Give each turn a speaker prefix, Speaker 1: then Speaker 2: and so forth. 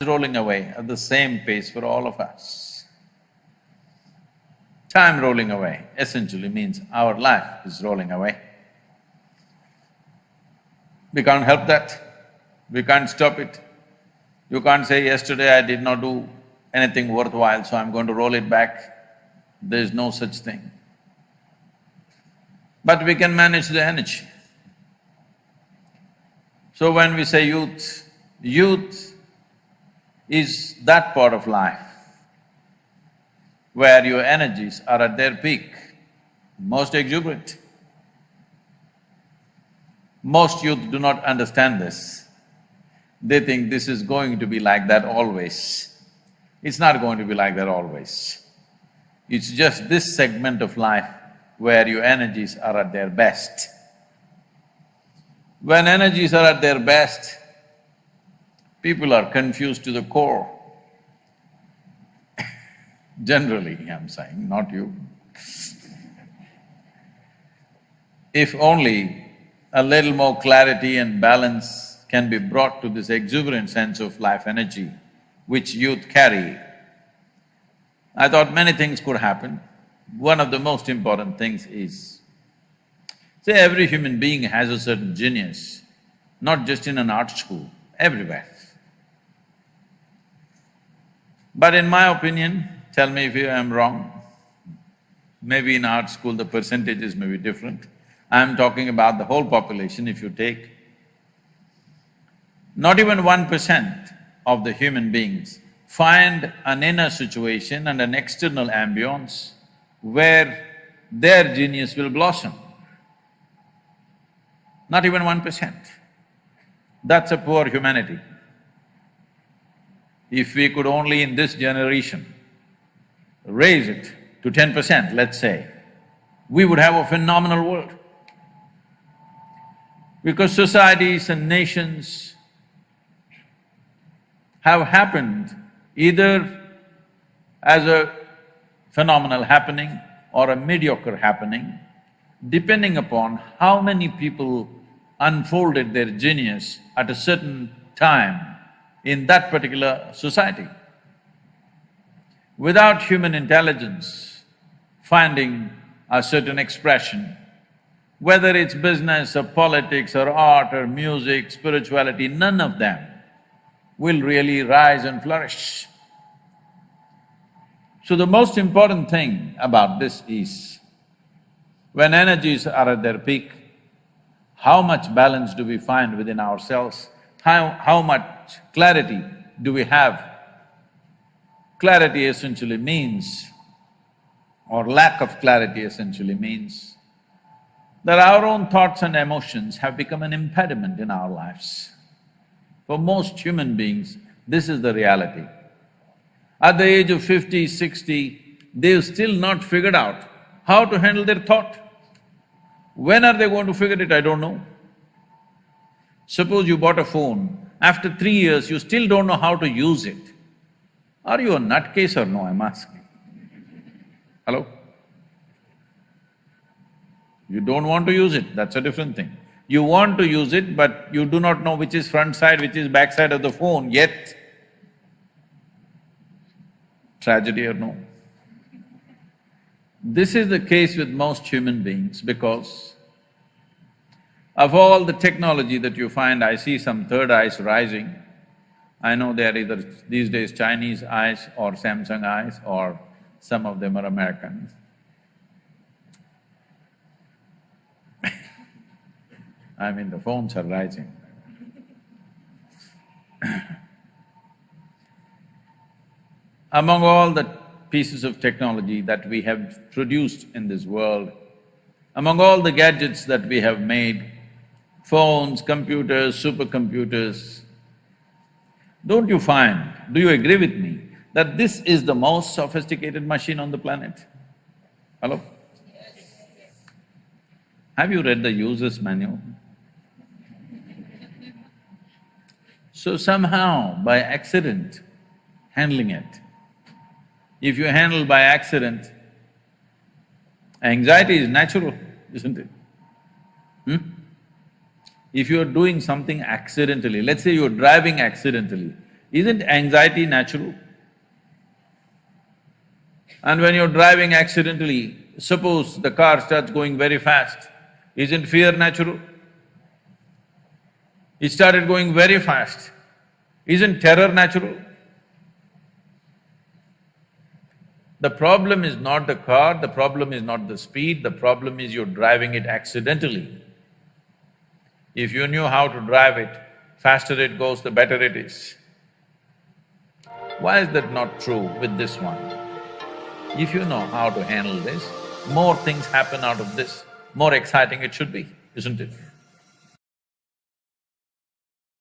Speaker 1: rolling away at the same pace for all of us. Time rolling away essentially means our life is rolling away. We can't help that, we can't stop it. You can't say, yesterday I did not do anything worthwhile, so I'm going to roll it back. There is no such thing. But we can manage the energy. So when we say youth, youth is that part of life where your energies are at their peak, most exuberant. Most youth do not understand this. They think this is going to be like that always. It's not going to be like that always. It's just this segment of life where your energies are at their best. When energies are at their best, people are confused to the core. Generally, I'm saying, not you. If only a little more clarity and balance can be brought to this exuberant sense of life energy which youth carry, I thought many things could happen. One of the most important things is, say every human being has a certain genius, not just in an art school, everywhere. But in my opinion, tell me if I'm wrong, maybe in art school the percentages may be different. I'm talking about the whole population. If you take, not even 1% of the human beings find an inner situation and an external ambience where their genius will blossom. Not even 1%. That's a poor humanity. If we could only in this generation raise it to 10%, let's say, we would have a phenomenal world. Because societies and nations have happened either as a phenomenal happening or a mediocre happening, depending upon how many people unfolded their genius at a certain time in that particular society. Without human intelligence finding a certain expression, whether it's business or politics or art or music, spirituality, none of them will really rise and flourish. So the most important thing about this is, when energies are at their peak, how much balance do we find within ourselves? How much clarity do we have? Clarity essentially means, or lack of clarity essentially means, that our own thoughts and emotions have become an impediment in our lives. For most human beings, this is the reality. At the age of 50, 60, they've still not figured out how to handle their thought. When are they going to figure it, I don't know. Suppose you bought a phone, after 3 years you still don't know how to use it. Are you a nutcase or no, I'm asking? Hello? You don't want to use it, that's a different thing. You want to use it, but you do not know which is front side, which is back side of the phone yet. Tragedy or no? This is the case with most human beings because of all the technology that you find, I see some third eyes rising. I know they are either these days Chinese eyes or Samsung eyes, or some of them are American. I mean, the phones are rising. Among all the pieces of technology that we have produced in this world, among all the gadgets that we have made, phones, computers, supercomputers, don't you find, do you agree with me, that this is the most sophisticated machine on the planet? Hello? Have you read the user's manual? So somehow, by accident, handling it. If you handle by accident, anxiety is natural, isn't it? If you're doing something accidentally, let's say you're driving accidentally, Isn't anxiety natural? And when you're driving accidentally, suppose the car starts going very fast, isn't fear natural? It started going very fast, isn't terror natural? The problem is not the car, the problem is not the speed, the problem is you're driving it accidentally. If you knew how to drive it, faster it goes, the better it is. Why is that not true with this one? If you know how to handle this, more things happen out of this, more exciting it should be, isn't it?